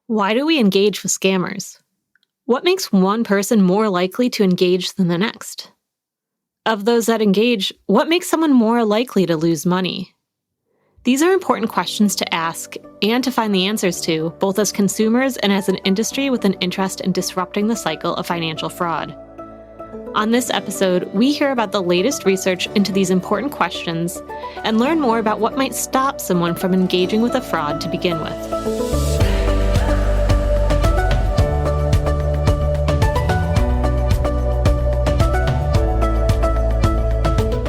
Why do we engage with scammers? What makes one person more likely to engage than the next? Of those that engage, what makes someone more likely to lose money? These are important questions to ask and to find the answers to, both as consumers and as an industry with an interest in disrupting the cycle of financial fraud. On this episode, we hear about the latest research into these important questions and learn more about what might stop someone from engaging with a fraud to begin with.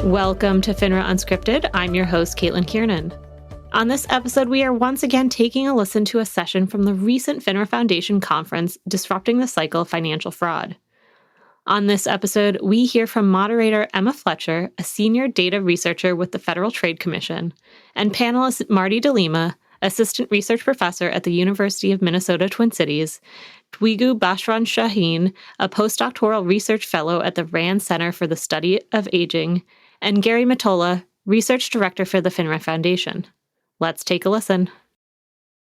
Welcome to FINRA Unscripted. I'm your host, Caitlin Kiernan. On this episode, we are once again taking a listen to a session from the recent FINRA Foundation conference, Disrupting the Cycle of Financial Fraud. On this episode, we hear from moderator Emma Fletcher, a senior data researcher with the Federal Trade Commission, and panelist Marti DeLiema, assistant research professor at the University of Minnesota Twin Cities, Duygu Başaran Şahin, a postdoctoral research fellow at the RAND Center for the Study of Aging, and Gary Mottola, research director for the FINRA Foundation. Let's take a listen.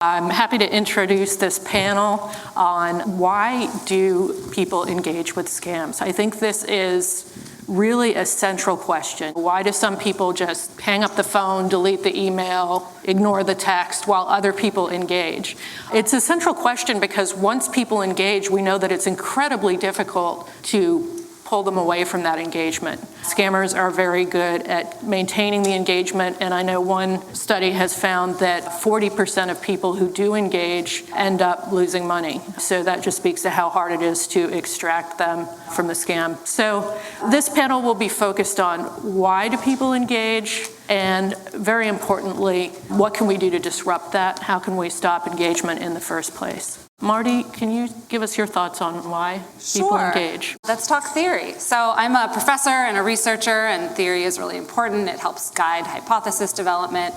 I'm happy to introduce this panel on why do people engage with scams. I think this is really a central question. Why do some people just hang up the phone, delete the email, ignore the text while other people engage? It's a central question because once people engage, we know that it's incredibly difficult to pull them away from that engagement. Scammers are very good at maintaining the engagement, and I know one study has found that 40% of people who do engage end up losing money. So that just speaks to how hard it is to extract them from the scam. So this panel will be focused on why do people engage, and very importantly, what can we do to disrupt that? How can we stop engagement in the first place? Marti, can you give us your thoughts on why people engage? Let's talk theory. So I'm a professor and a researcher, and theory is really important. It helps guide hypothesis development.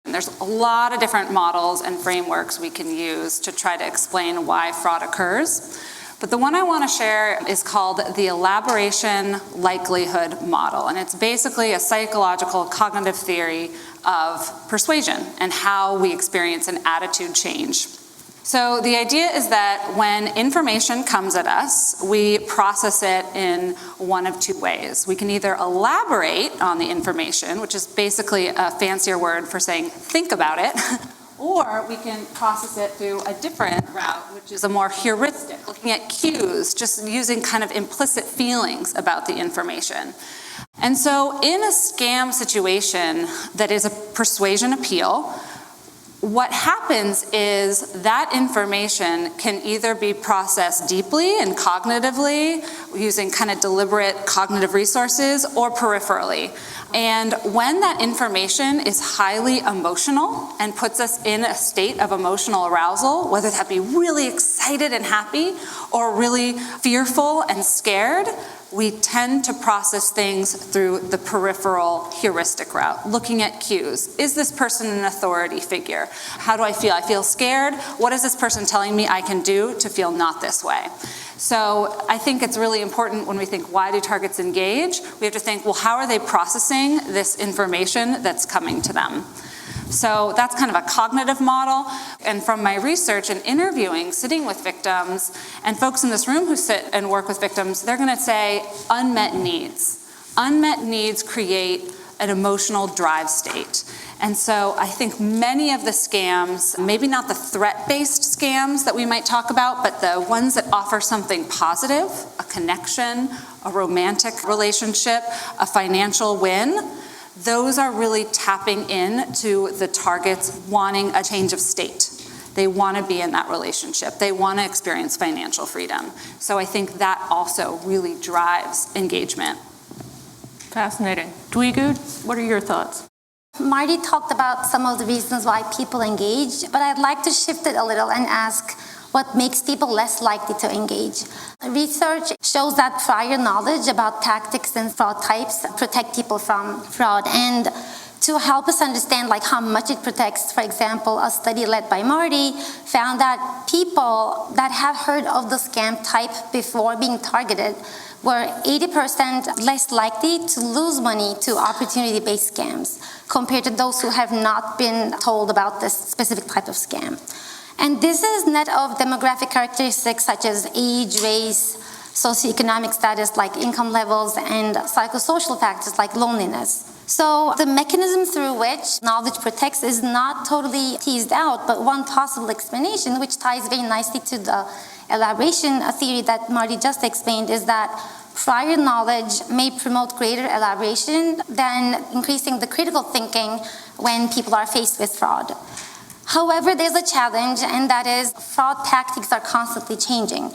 And there's a lot of different models and frameworks we can use to try to explain why fraud occurs. But the one I want to share is called the elaboration likelihood model. And it's basically a psychological cognitive theory of persuasion and how we experience an attitude change. So the idea is that when information comes at us, we process it in one of two ways. We can either elaborate on the information, which is basically a fancier word for saying think about it, or we can process it through a different route, which is a more heuristic, looking at cues, just using kind of implicit feelings about the information. And so in a scam situation that is a persuasion appeal, what happens is that information can either be processed deeply and cognitively using kind of deliberate cognitive resources or peripherally. And when that information is highly emotional and puts us in a state of emotional arousal, whether that be really excited and happy or really fearful and scared, we tend to process things through the peripheral heuristic route, looking at cues. Is this person an authority figure? How do I feel? I feel scared. What is this person telling me I can do to feel not this way? So I think it's really important when we think, why do targets engage? We have to think, well, how are they processing this information that's coming to them? So that's kind of a cognitive model. And from my research and interviewing, sitting with victims, and folks in this room who sit and work with victims, they're going to say unmet needs. Unmet needs create an emotional drive state. And so I think many of the scams, maybe not the threat-based scams that we might talk about, but the ones that offer something positive, a connection, a romantic relationship, a financial win, those are really tapping into the targets wanting a change of state. They want to be in that relationship. They want to experience financial freedom. So I think that also really drives engagement. Fascinating. Duygu, what are your thoughts? Marti talked about some of the reasons why people engage, but I'd like to shift it a little and ask what makes people less likely to engage. Research shows that prior knowledge about tactics and fraud types protect people from fraud. And to help us understand how much it protects, for example, a study led by Marti found that people that have heard of the scam type before being targeted were 80% less likely to lose money to opportunity-based scams compared to those who have not been told about this specific type of scam. And this is net of demographic characteristics such as age, race, socioeconomic status like income levels, and psychosocial factors like loneliness. So the mechanism through which knowledge protects is not totally teased out, but one possible explanation, which ties very nicely to the elaboration theory that Marti just explained, is that prior knowledge may promote greater elaboration than increasing the critical thinking when people are faced with fraud. However, there's a challenge, and that is fraud tactics are constantly changing.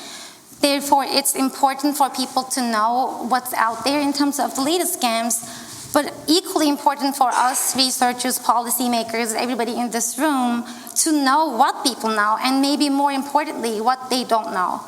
Therefore, it's important for people to know what's out there in terms of the latest scams, but equally important for us researchers, policymakers, everybody in this room, to know what people know, and maybe more importantly, what they don't know.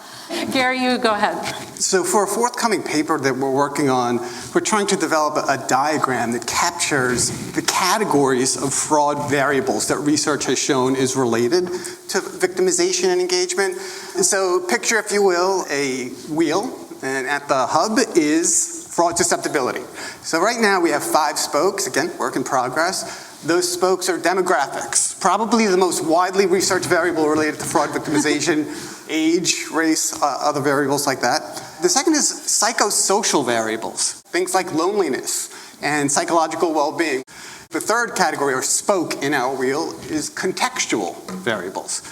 Gary, you go ahead. So for a forthcoming paper that we're working on, we're trying to develop a diagram that captures the categories of fraud variables that research has shown is related to victimization and engagement. So picture, if you will, a wheel, and at the hub is fraud susceptibility. So right now we have 5 spokes, again, work in progress. Those spokes are demographics, probably the most widely researched variable related to fraud victimization, age, race, other variables like that. The second is psychosocial variables, things like loneliness and psychological well-being. The third category, or spoke in our wheel, is contextual variables.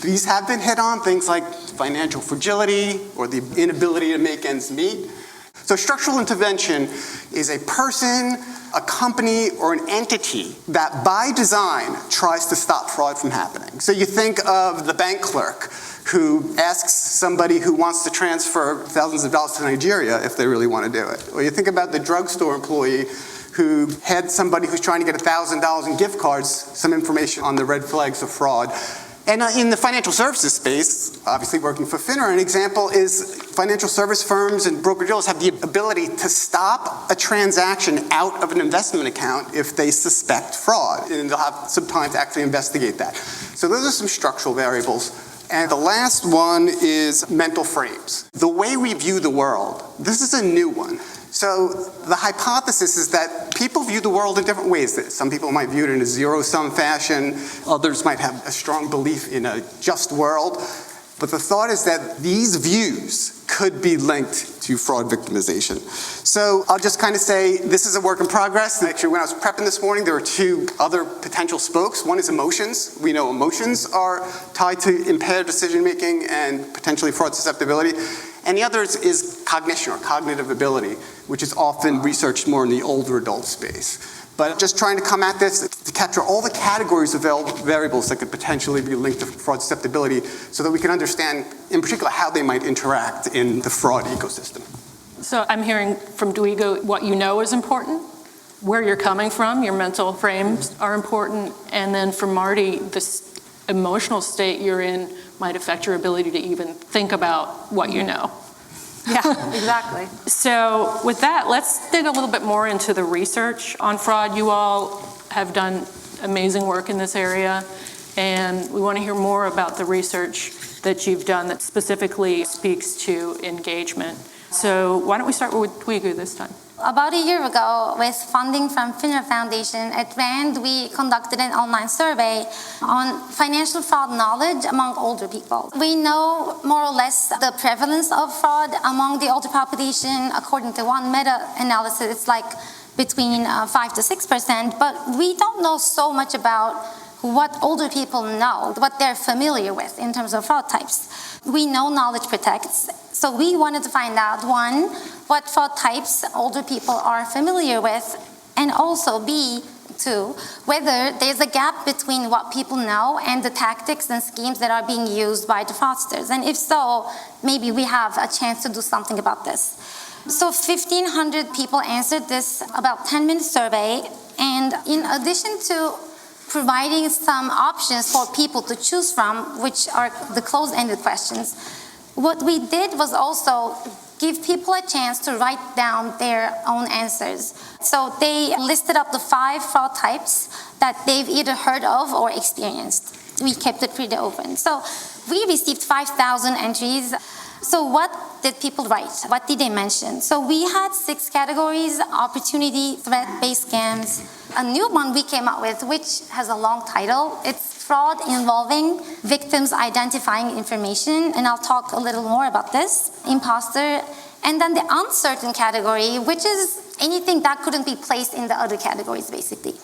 These have been hit on, things like financial fragility or the inability to make ends meet. So structural intervention is a person, a company, or an entity that by design tries to stop fraud from happening. So you think of the bank clerk who asks somebody who wants to transfer thousands of dollars to Nigeria if they really want to do it. Or you think about the drugstore employee who had somebody who's trying to get $1,000 in gift cards, some information on the red flags of fraud. And in the financial services space, obviously working for FINRA, an example is financial service firms and broker-dealers have the ability to stop a transaction out of an investment account if they suspect fraud, and they'll have some time to actually investigate that. So those are some structural variables. And the last one is mental frames. The way we view the world, this is a new one. So the hypothesis is that people view the world in different ways. Some people might view it in a zero-sum fashion. Others might have a strong belief in a just world. But the thought is that these views could be linked to fraud victimization. So I'll just kind of say this is a work in progress. Actually, when I was prepping this morning, there were 2 other potential spokes. One is emotions. We know emotions are tied to impaired decision-making and potentially fraud susceptibility. And the other is cognition, or cognitive ability, which is often researched more in the older adult space. But just trying to come at this to capture all the categories of variables that could potentially be linked to fraud susceptibility so that we can understand, in particular, how they might interact in the fraud ecosystem. So I'm hearing from Duygu what you know is important, where you're coming from, your mental frames are important, and then for Marti, this emotional state you're in might affect your ability to even think about what you know. Yeah, exactly. So with that, let's dig a little bit more into the research on fraud. You all have done amazing work in this area, and we want to hear more about the research that you've done that specifically speaks to engagement. So why don't we start with Duygu this time? About a year ago, with funding from FINRA Foundation, at RAND, we conducted an online survey on financial fraud knowledge among older people. We know more or less the prevalence of fraud among the older population. According to one meta-analysis, it's like between 5 to 6%, but we don't know so much about what older people know, what they're familiar with in terms of fraud types. We know knowledge protects, so we wanted to find out, 1, what fraud types older people are familiar with, and also B, 2, whether there's a gap between what people know and the tactics and schemes that are being used by the fraudsters. And if so, maybe we have a chance to do something about this. So 1,500 people answered this about 10-minute survey, and in addition to providing some options for people to choose from, which are the closed-ended questions, what we did was also give people a chance to write down their own answers. So they listed up the 5 fraud types that they've either heard of or experienced. We kept it pretty open. So we received 5,000 entries. So what did people write? What did they mention? So we had 6 categories: opportunity, threat-based scams. A new one we came up with, which has a long title. It's fraud involving victims identifying information, and I'll talk a little more about this. Imposter. And then the uncertain category, which is anything that couldn't be placed in the other categories, basically.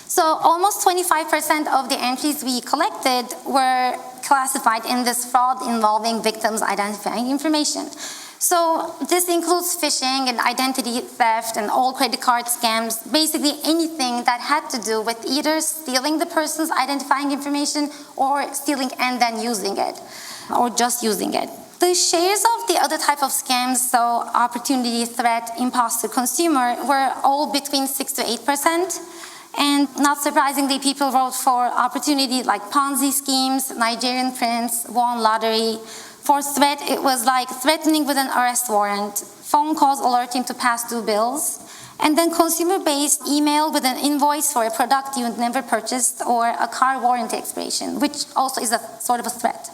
So almost 25% of the entries we collected were classified in this fraud involving victims identifying information. So this includes phishing and identity theft and all credit card scams, basically anything that had to do with either stealing the person's identifying information or stealing and then using it, or just using it. The shares of the other type of scams, so opportunity, threat, imposter, consumer, were all between 6 to 8%. And not surprisingly, people wrote for opportunity like Ponzi schemes, Nigerian prince, won lottery. For threat, it was like threatening with an arrest warrant, phone calls alerting to past due bills, and then consumer-based email with an invoice for a product you never purchased, or a car warranty expiration, which also is a sort of a threat.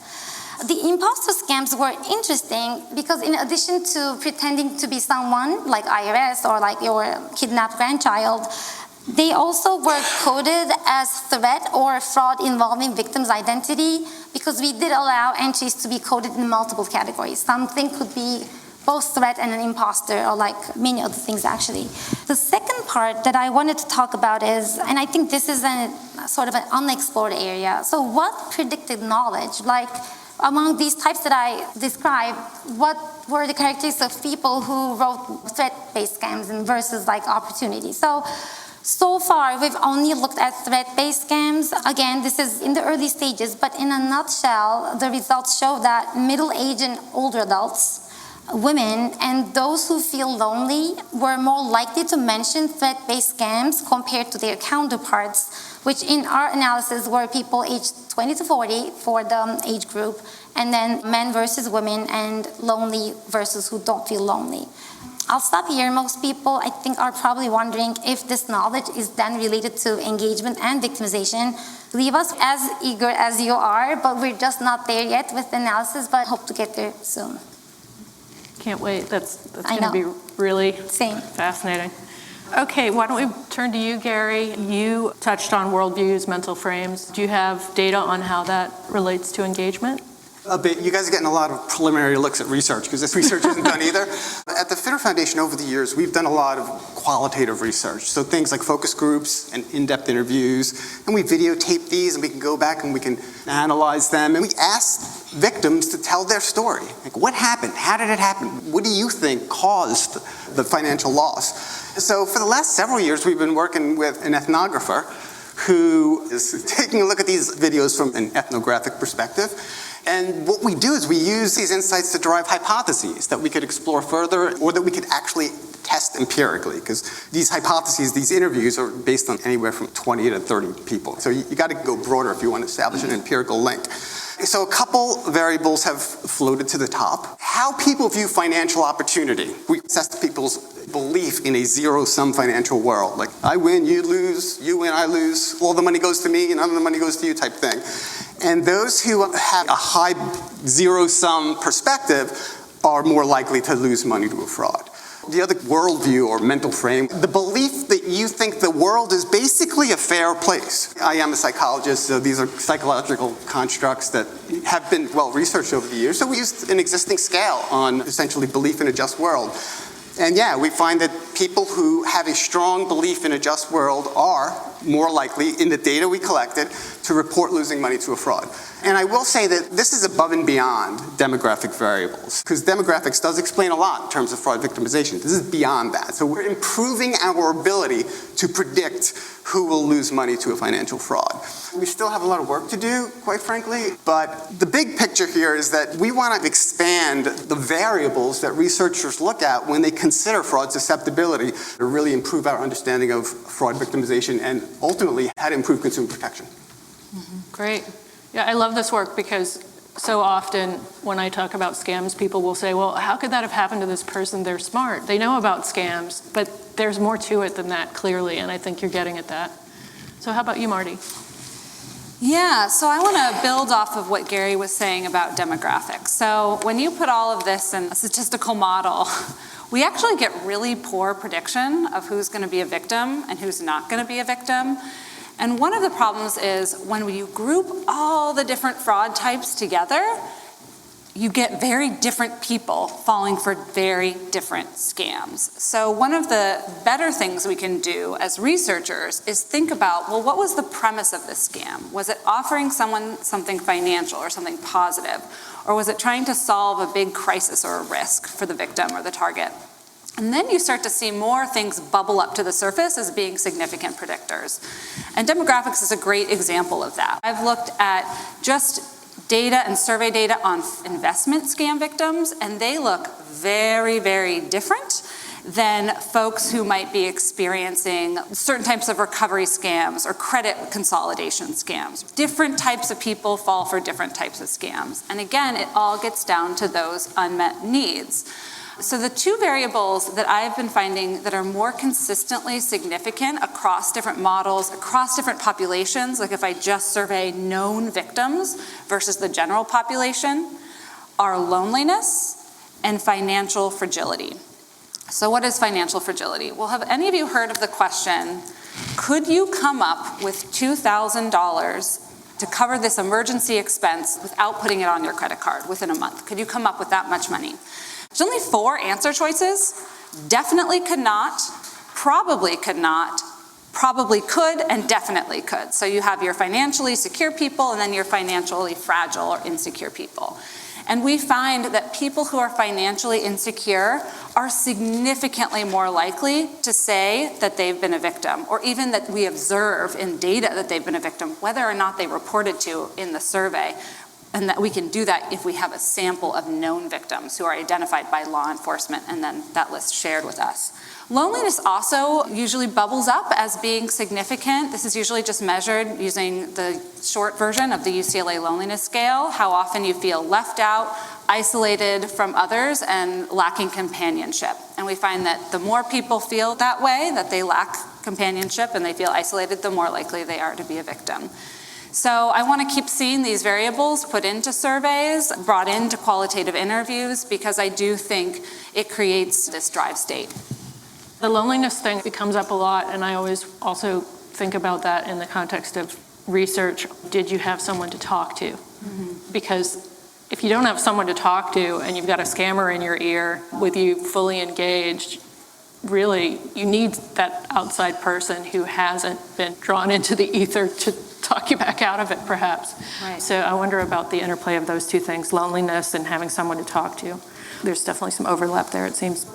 The imposter scams were interesting because in addition to pretending to be someone like IRS or like your kidnapped grandchild, they also were coded as threat or fraud involving victim's identity, because we did allow entries to be coded in multiple categories. Something could be both threat and an imposter, or like many other things actually. The second part that I wanted to talk about is, and I think this is a sort of an unexplored area, so what predicted knowledge? Like among these types that I described, what were the characteristics of people who wrote threat-based scams and versus like opportunity? So far, we've only looked at threat-based scams. Again, this is in the early stages, but in a nutshell, the results show that middle-aged and older adults, women, and those who feel lonely were more likely to mention threat-based scams compared to their counterparts, which in our analysis were people aged 20 to 40 for the age group, and then men versus women, and lonely versus who don't feel lonely. I'll stop here. Most people, I think, are probably wondering if this knowledge is then related to engagement and victimization. Leave us as eager as you are, but we're just not there yet with the analysis, but hope to get there soon. Can't wait. That's going to be really fascinating. Okay, why don't we turn to you, Gary? You touched on worldviews, mental frames. Do you have data on how that relates to engagement? A bit. You guys are getting a lot of preliminary looks at research, because this research isn't done either. At the FINRA Foundation over the years, we've done a lot of qualitative research. So things like focus groups and in-depth interviews. And we videotape these, and we can go back and we can analyze them. And we ask victims to tell their story. Like, what happened? How did it happen? What do you think caused the financial loss? So for the last several years, we've been working with an ethnographer who is taking a look at these videos from an ethnographic perspective. And what we do is we use these insights to derive hypotheses that we could explore further, or that we could actually test empirically, because these hypotheses, these interviews, are based on anywhere from 20 to 30 people. So you got to go broader if you want to establish an empirical link. So a couple variables have floated to the top. How people view financial opportunity. We assess people's belief in a zero-sum financial world. Like, I win, you lose, you win, I lose, all the money goes to me and none of the money goes to you type thing. And those who have a high zero-sum perspective are more likely to lose money to a fraud. The other worldview or mental frame, the belief that you think the world is basically a fair place. I am a psychologist, so these are psychological constructs that have been well researched over the years. So we used an existing scale on essentially belief in a just world. And yeah, we find that people who have a strong belief in a just world are more likely, in the data we collected, to report losing money to a fraud. And I will say that this is above and beyond demographic variables, because demographics does explain a lot in terms of fraud victimization. This is beyond that. So we're improving our ability to predict who will lose money to a financial fraud. We still have a lot of work to do, quite frankly, but the big picture here is that we want to expand the variables that researchers look at when they consider fraud susceptibility to really improve our understanding of fraud victimization and ultimately how to improve consumer protection. Great. Yeah, I love this work because so often when I talk about scams, people will say, well, how could that have happened to this person? They're smart. They know about scams, but there's more to it than that, clearly, and I think you're getting at that. So how about you, Marti? Yeah, so I want to build off of what Gary was saying about demographics. So when you put all of this in a statistical model, we actually get really poor prediction of who's going to be a victim and who's not going to be a victim. And one of the problems is when you group all the different fraud types together, you get very different people falling for very different scams. So one of the better things we can do as researchers is think about, well, what was the premise of this scam? Was it offering someone something financial or something positive? Or was it trying to solve a big crisis or a risk for the victim or the target? And then you start to see more things bubble up to the surface as being significant predictors. And demographics is a great example of that. I've looked at just data and survey data on investment scam victims, and they look very, very different than folks who might be experiencing certain types of recovery scams or credit consolidation scams. Different types of people fall for different types of scams. And again, it all gets down to those unmet needs. So the two variables that I've been finding that are more consistently significant across different models, across different populations, like if I just survey known victims versus the general population, are loneliness and financial fragility. So what is financial fragility? Well, have any of you heard of the question, could you come up with $2,000 to cover this emergency expense without putting it on your credit card within a month? Could you come up with that much money? There's only 4 answer choices. Definitely could not, probably could not, probably could, and definitely could. So you have your financially secure people and then your financially fragile or insecure people. And we find that people who are financially insecure are significantly more likely to say that they've been a victim, or even that we observe in data that they've been a victim, whether or not they reported to in the survey. And that we can do that if we have a sample of known victims who are identified by law enforcement and then that list shared with us. Loneliness also usually bubbles up as being significant. This is usually just measured using the short version of the UCLA loneliness scale, how often you feel left out, isolated from others, and lacking companionship. And we find that the more people feel that way, that they lack companionship and they feel isolated, the more likely they are to be a victim. So I want to keep seeing these variables put into surveys, brought into qualitative interviews, because I do think it creates this drive state. The loneliness thing, it comes up a lot, and I always also think about that in the context of research. Did you have someone to talk to? Mm-hmm. Because if you don't have someone to talk to and you've got a scammer in your ear with you fully engaged, really, you need that outside person who hasn't been drawn into the ether to talk you back out of it, perhaps. Right. So I wonder about the interplay of those two things, loneliness and having someone to talk to. There's definitely some overlap there, it seems.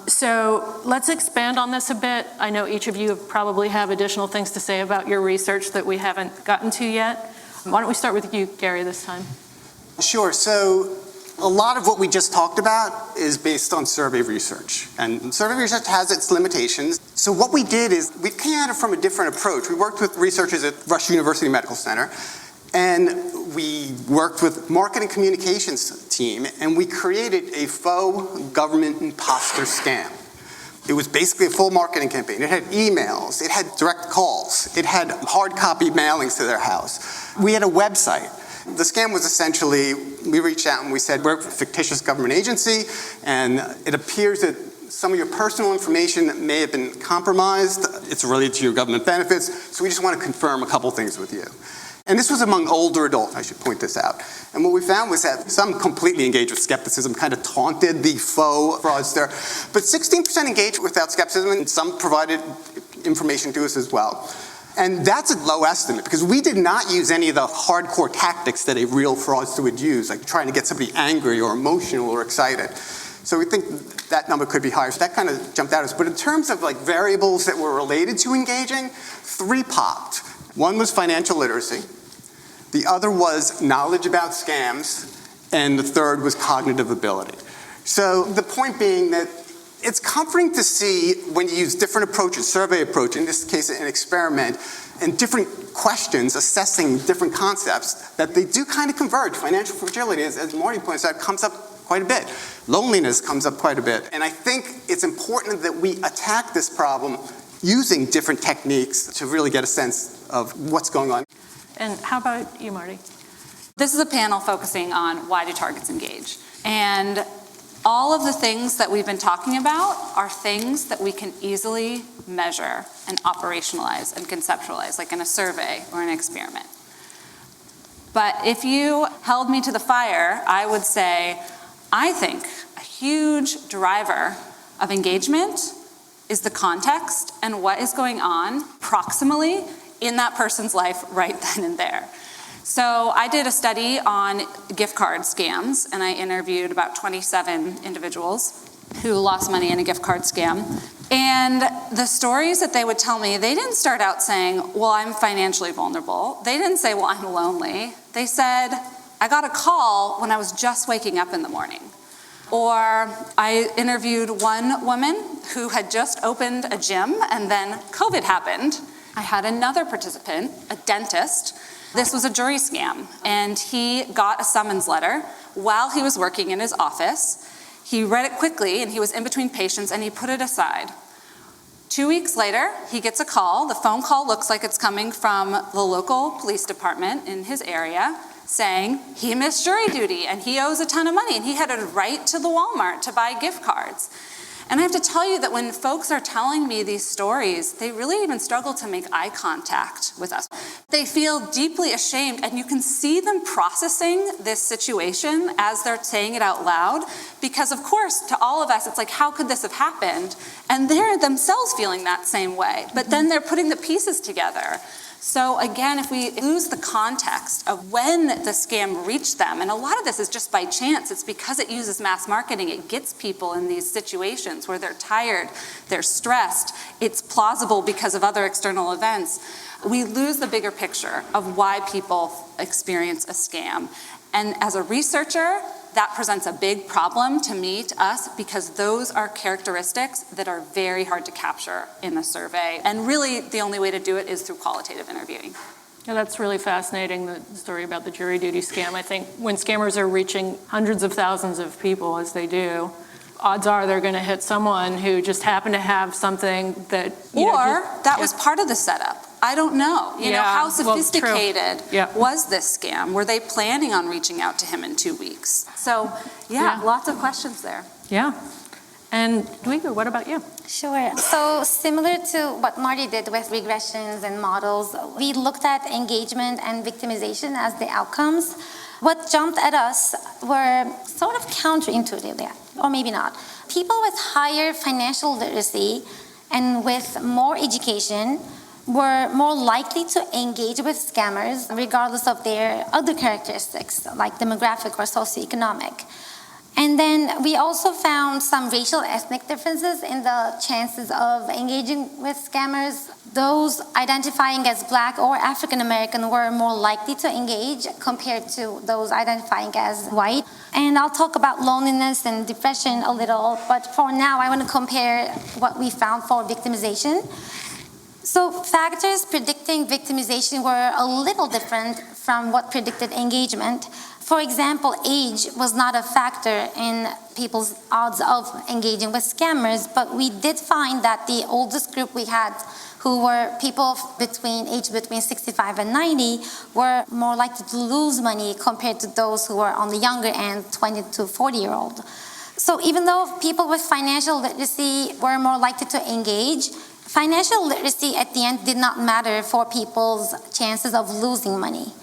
So let's expand on this a bit. I know each of you probably have additional things to say about your research that we haven't gotten to yet. Why don't we start with you, Gary, this time? Sure. So a lot of what we just talked about is based on survey research. And survey research has its limitations. So what we did is we came at it from a different approach. We worked with researchers at Rush University Medical Center, and we worked with marketing communications team, and we created a faux government imposter scam. It was basically a full marketing campaign. It had emails, it had direct calls, it had hard copy mailings to their house. We had a website. The scam was essentially, we reached out and we said, we're a fictitious government agency, and it appears that some of your personal information may have been compromised. It's related to your government benefits, so we just want to confirm a couple things with you. And this was among older adults, I should point this out. And what we found was that some completely engaged with skepticism, kind of taunted the faux fraudster, but 16% engaged without skepticism, and some provided information to us as well. And that's a low estimate, because we did not use any of the hardcore tactics that a real fraudster would use, like trying to get somebody angry or emotional or excited. So we think that number could be higher. So that kind of jumped out at us. But in terms of like variables that were related to engaging, 3 popped. One was financial literacy. The other was knowledge about scams. And the third was cognitive ability. So the point being that it's comforting to see when you use different approaches, survey approach, in this case an experiment, and different questions assessing different concepts, that they do kind of converge. Financial fragility, as Marty points out, comes up quite a bit. Loneliness comes up quite a bit. And I think it's important that we attack this problem using different techniques to really get a sense of what's going on. And how about you, Marti? This is a panel focusing on why do targets engage. And all of the things that we've been talking about are things that we can easily measure and operationalize and conceptualize, like in a survey or an experiment. But if you held me to the fire, I would say, I think a huge driver of engagement is the context and what is going on proximally in that person's life right then and there. So I did a study on gift card scams, and I interviewed about 27 individuals who lost money in a gift card scam. And the stories that they would tell me, they didn't start out saying, well, I'm financially vulnerable. They didn't say, well, I'm lonely. They said, I got a call when I was just waking up in the morning. Or I interviewed one woman who had just opened a gym and then COVID happened. I had another participant, a dentist. This was a jury scam, and he got a summons letter while he was working in his office. He read it quickly, and he was in between patients, and he put it aside. 2 weeks later, he gets a call. The phone call looks like it's coming from the local police department in his area saying he missed jury duty, and he owes a ton of money, and he headed right to the Walmart to buy gift cards. And I have to tell you that when folks are telling me these stories, they really even struggle to make eye contact with us. They feel deeply ashamed, and you can see them processing this situation as they're saying it out loud, because of course, to all of us, it's like, how could this have happened? And they're themselves feeling that same way, but then they're putting the pieces together. So again, if we lose the context of when the scam reached them, and a lot of this is just by chance, it's because it uses mass marketing, it gets people in these situations where they're tired, they're stressed, it's plausible because of other external events. We lose the bigger picture of why people experience a scam. And as a researcher, that presents a big problem to me, to us, because those are characteristics that are very hard to capture in a survey. And really, the only way to do it is through qualitative interviewing. Yeah, that's really fascinating, the story about the jury duty scam. I think when scammers are reaching hundreds of thousands of people, as they do, odds are they're going to hit someone who just happened to have something that, that was part of the setup. I don't know. You know, how sophisticated was this scam? Were they planning on reaching out to him in 2 weeks? So, lots of questions there. Yeah. And Duygu, what about you? Sure. So similar to what Marti did with regressions and models, we looked at engagement and victimization as the outcomes. What jumped at us were sort of counterintuitive, or maybe not. People with higher financial literacy and with more education were more likely to engage with scammers regardless of their other characteristics like demographic or socioeconomic. And then we also found some racial ethnic differences in the chances of engaging with scammers. Those identifying as Black or African American were more likely to engage compared to those identifying as white. And I'll talk about loneliness and depression a little, but for now I want to compare what we found for victimization. So factors predicting victimization were a little different from what predicted engagement. For example, age was not a factor in people's odds of engaging with scammers, but we did find that the oldest group we had, who were people aged between 65 and 90, were more likely to lose money compared to those who were on the younger end, 20 to 40-year-old. So even though people with financial literacy were more likely to engage, financial literacy at the end did not matter for people's chances of losing money.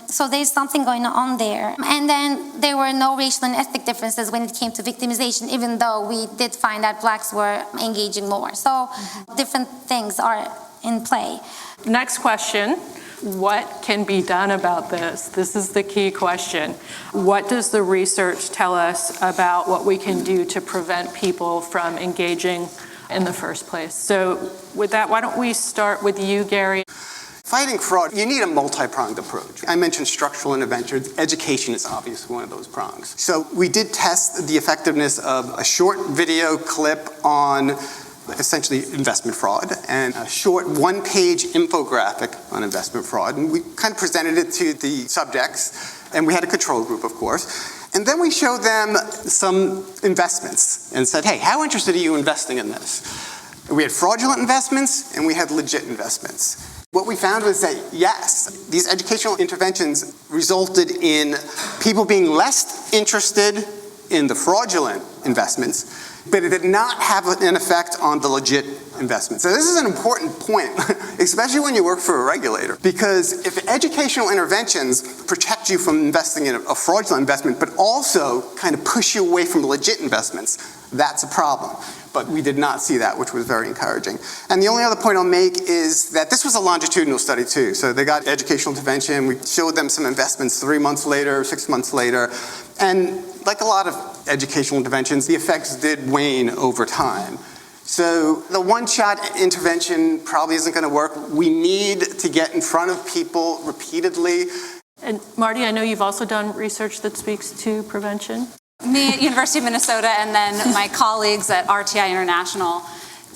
So there's something going on there. And then there were no racial and ethnic differences when it came to victimization, even though we did find that Blacks were engaging more. So different things are in play. Next question. What can be done about this? This is the key question. What does the research tell us about what we can do to prevent people from engaging in the first place? So with that, why don't we start with you, Gary? Fighting fraud, you need a multi-pronged approach. I mentioned structural interventions. Education is obviously one of those prongs. So we did test the effectiveness of a short video clip on essentially investment fraud and a short one-page infographic on investment fraud. And we kind of presented it to the subjects, and we had a control group, of course. And then we showed them some investments and said, hey, how interested are you investing in this? We had fraudulent investments and we had legit investments. What we found was that, yes, these educational interventions resulted in people being less interested in the fraudulent investments, but it did not have an effect on the legit investments. So this is an important point, especially when you work for a regulator, because if educational interventions protect you from investing in a fraudulent investment, but also kind of push you away from legit investments, that's a problem. But we did not see that, which was very encouraging. And the only other point I'll make is that this was a longitudinal study too. So they got educational intervention. We showed them some investments 3 months later, 6 months later. And like a lot of educational interventions, the effects did wane over time. So the one-shot intervention probably isn't going to work. We need to get in front of people repeatedly. And Marti, I know you've also done research that speaks to prevention. Me at University of Minnesota and then my colleagues at RTI International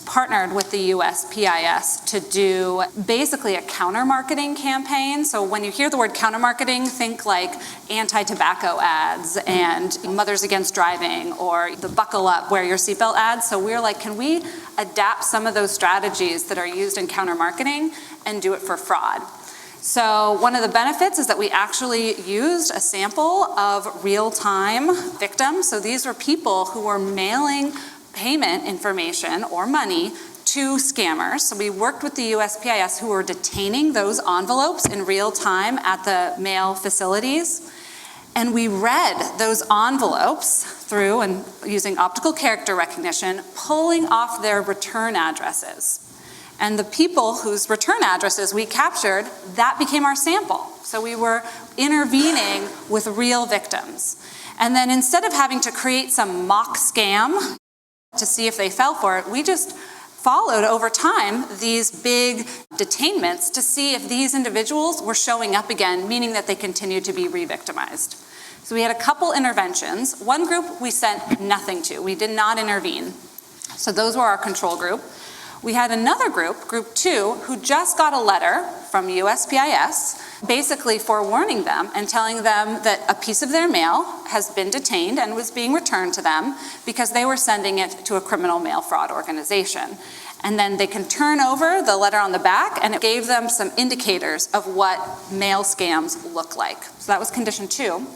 partnered with the USPIS to do basically a counter-marketing campaign. So when you hear the word counter-marketing, think like anti-tobacco ads and Mothers Against Driving or the buckle up, wear your seatbelt ads. So we're like, can we adapt some of those strategies that are used in counter-marketing and do it for fraud? So one of the benefits is that we actually used a sample of real-time victims. So these were people who were mailing payment information or money to scammers. So we worked with the USPIS who were detaining those envelopes in real time at the mail facilities. And we read those envelopes through and using optical character recognition, pulling off their return addresses. And the people whose return addresses we captured, that became our sample. So we were intervening with real victims. And then instead of having to create some mock scam to see if they fell for it, we just followed over time these big detainments to see if these individuals were showing up again, meaning that they continued to be re-victimized. So we had a couple interventions. One group we sent nothing to. We did not intervene. So those were our control group. We had another group, group 2, who just got a letter from USPIS basically forewarning them and telling them that a piece of their mail has been detained and was being returned to them because they were sending it to a criminal mail fraud organization. And then they can turn over the letter on the back, and it gave them some indicators of what mail scams look like. So that was condition 2.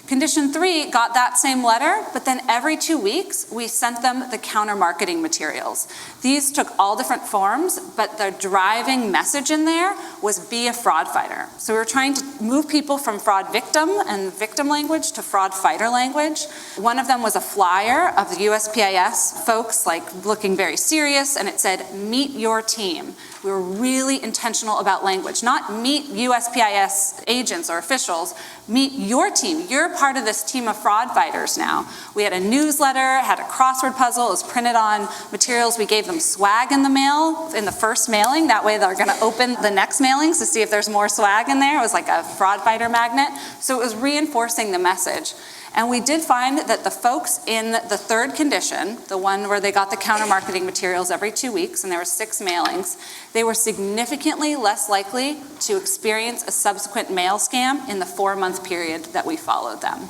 Condition 3 got that same letter, but then every 2 weeks, we sent them the counter-marketing materials. These took all different forms, but the driving message in there was be a fraud fighter. So we were trying to move people from fraud victim and victim language to fraud fighter language. One of them was a flyer of the USPIS folks, like looking very serious, and it said, meet your team. We were really intentional about language, not meet USPIS agents or officials, meet your team. You're part of this team of fraud fighters now. We had a newsletter, had a crossword puzzle, it was printed on materials. We gave them swag in the mail, in the first mailing. That way they're gonna open the next mailings to see if there's more swag in there. It was like a fraud fighter magnet. So it was reinforcing the message. And we did find that the folks in the third condition, the one where they got the counter-marketing materials every 2 weeks, and there were 6 mailings, they were significantly less likely to experience a subsequent mail scam in the 4-month period that we followed them.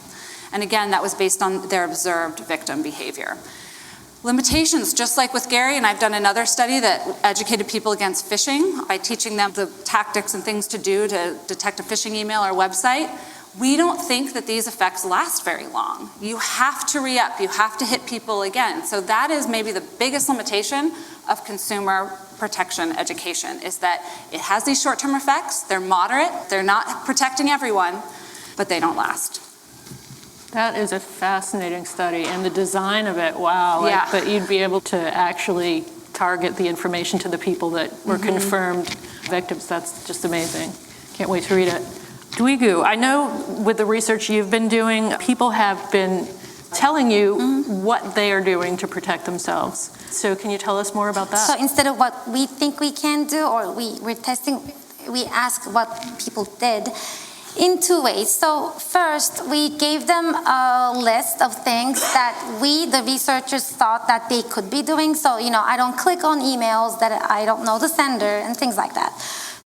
And again, that was based on their observed victim behavior. Limitations, just like with Gary, and I've done another study that educated people against phishing by teaching them the tactics and things to do to detect a phishing email or website. We don't think that these effects last very long. You have to re-up, you have to hit people again. So that is maybe the biggest limitation of consumer protection education, is that it has these short-term effects, they're moderate, they're not protecting everyone, but they don't last. That is a fascinating study, and the design of it, wow. Yeah. But you'd be able to actually target the information to the people that were confirmed victims. That's just amazing. Can't wait to read it. Duygu, I know with the research you've been doing, people have been telling you what they are doing to protect themselves. So can you tell us more about that? So instead of what we think we can do, or we're testing, we ask what people did in 2 ways. So first, we gave them a list of things that we, the researchers, thought that they could be doing. So, I don't click on emails that I don't know the sender and things like that.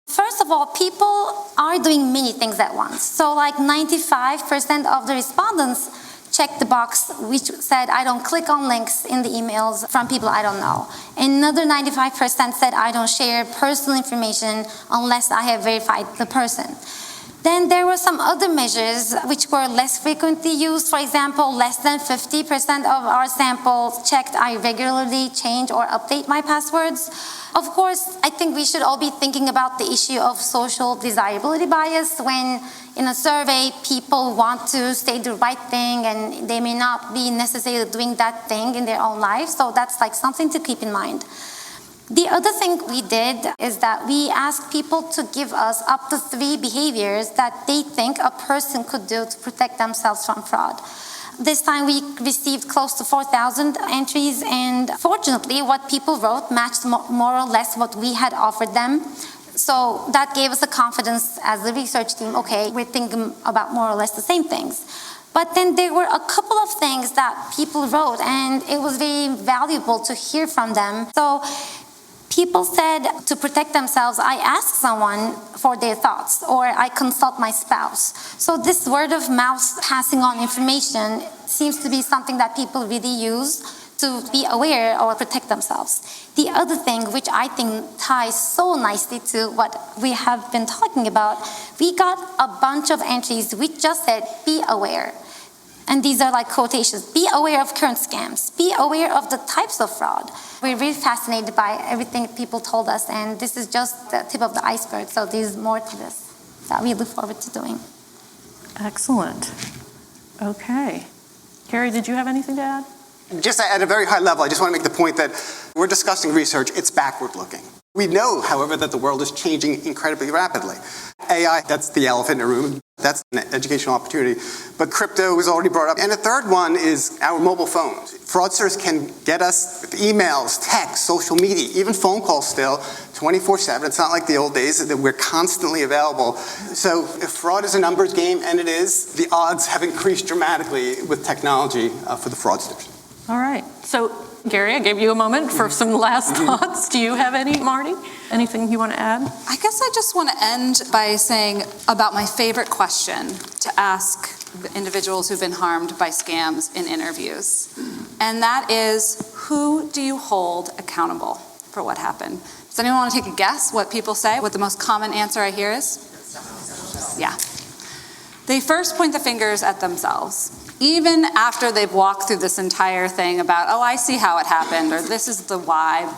First of all, people are doing many things at once. So like 95% of the respondents checked the box which said I don't click on links in the emails from people I don't know. Another 95% said I don't share personal information unless I have verified the person. Then there were some other measures which were less frequently used. For example, less than 50% of our samples checked I regularly change or update my passwords. Of course, I think we should all be thinking about the issue of social desirability bias when in a survey people want to say the right thing and they may not be necessarily doing that thing in their own lives. So that's like something to keep in mind. The other thing we did is that we asked people to give us up to 3 behaviors that they think a person could do to protect themselves from fraud. This time we received close to 4,000 entries, and fortunately what people wrote matched more or less what we had offered them. So that gave us the confidence as the research team, okay, we're thinking about more or less the same things. But then there were a couple of things that people wrote, and it was very valuable to hear from them. So people said to protect themselves, I ask someone for their thoughts, or I consult my spouse. So this word of mouth passing on information seems to be something that people really use to be aware or protect themselves. The other thing, which I think ties so nicely to what we have been talking about, we got a bunch of entries which just said, be aware. And these are like quotations. Be aware of current scams. Be aware of the types of fraud. We're really fascinated by everything people told us, and this is just the tip of the iceberg. So there's more to this that we look forward to doing. Excellent. Okay. Gary, did you have anything to add? Just at a very high level, I just want to make the point that we're discussing research, it's backward looking. We know, however, that the world is changing incredibly rapidly. AI, that's the elephant in the room. That's an educational opportunity. But crypto was already brought up. And the third one is our mobile phones. Fraudsters can get us emails, text, social media, even phone calls still, 24/7. It's not like the old days that we're constantly available. So if fraud is a numbers game, and it is, the odds have increased dramatically with technology for the fraudsters. All right. So, Gary, I gave you a moment for some last thoughts. Do you have any, Marti? Anything you want to add? I guess I just want to end by saying about my favorite question to ask the individuals who've been harmed by scams in interviews. And that is, who do you hold accountable for what happened? Does anyone want to take a guess what people say? What the most common answer I hear is? Yeah. They first point the fingers at themselves. Even after they've walked through this entire thing about, oh, I see how it happened, or this is the why.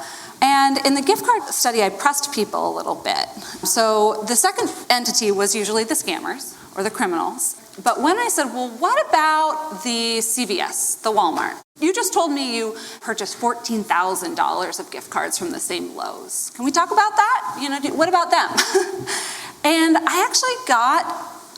And in the gift card study, I pressed people a little bit. So the second entity was usually the scammers or the criminals. But when I said, well, what about the CVS, the Walmart? You just told me you purchased $14,000 of gift cards from the same Lowe's. Can we talk about that? What about them? And I actually got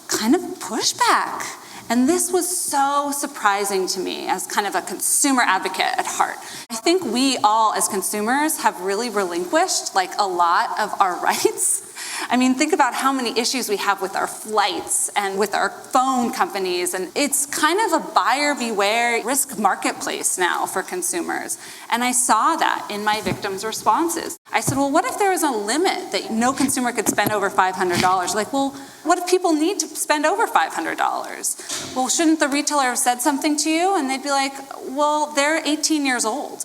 kind of pushback. And this was so surprising to me as kind of a consumer advocate at heart. I think we all as consumers have really relinquished like a lot of our rights. I mean, think about how many issues we have with our flights and with our phone companies. And it's kind of a buyer beware risk marketplace now for consumers. And I saw that in my victims' responses. I said, well, what if there was a limit that no consumer could spend over $500? Like, well, what if people need to spend over $500? Well, shouldn't the retailer have said something to you? And they'd be like, well, they're 18 years old.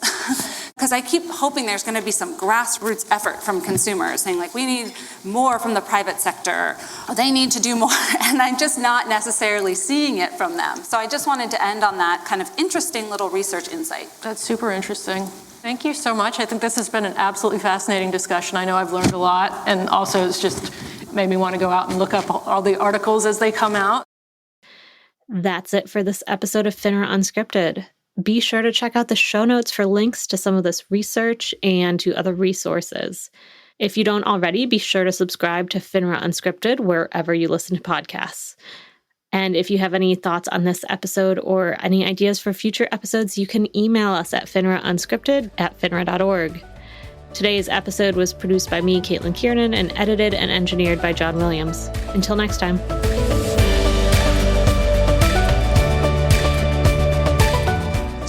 Because I keep hoping there's going to be some grassroots effort from consumers saying, like, we need more from the private sector, or they need to do more, and I'm just not necessarily seeing it from them. So I just wanted to end on that kind of interesting little research insight. That's super interesting. Thank you so much. I think this has been an absolutely fascinating discussion. I know I've learned a lot, and also it's just made me want to go out and look up all the articles as they come out. That's it for this episode of FINRA Unscripted. Be sure to check out the show notes for links to some of this research and to other resources. If you don't already, be sure to subscribe to FINRA Unscripted wherever you listen to podcasts. And if you have any thoughts on this episode or any ideas for future episodes, you can email us at finraunscripted@finra.org. Today's episode was produced by me, Caitlin Kiernan, and edited and engineered by John Williams. Until next time.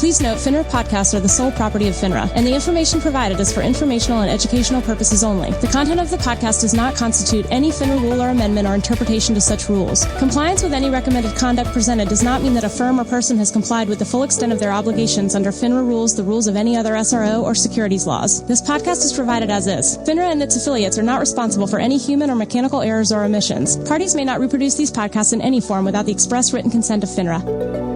Please note, FINRA podcasts are the sole property of FINRA, and the information provided is for informational and educational purposes only. The content of the podcast does not constitute any FINRA rule or amendment or interpretation to such rules. Compliance with any recommended conduct presented does not mean that a firm or person has complied with the full extent of their obligations under FINRA rules, the rules of any other SRO, or securities laws. This podcast is provided as is. FINRA and its affiliates are not responsible for any human or mechanical errors or omissions. Parties may not reproduce these podcasts in any form without the express written consent of FINRA.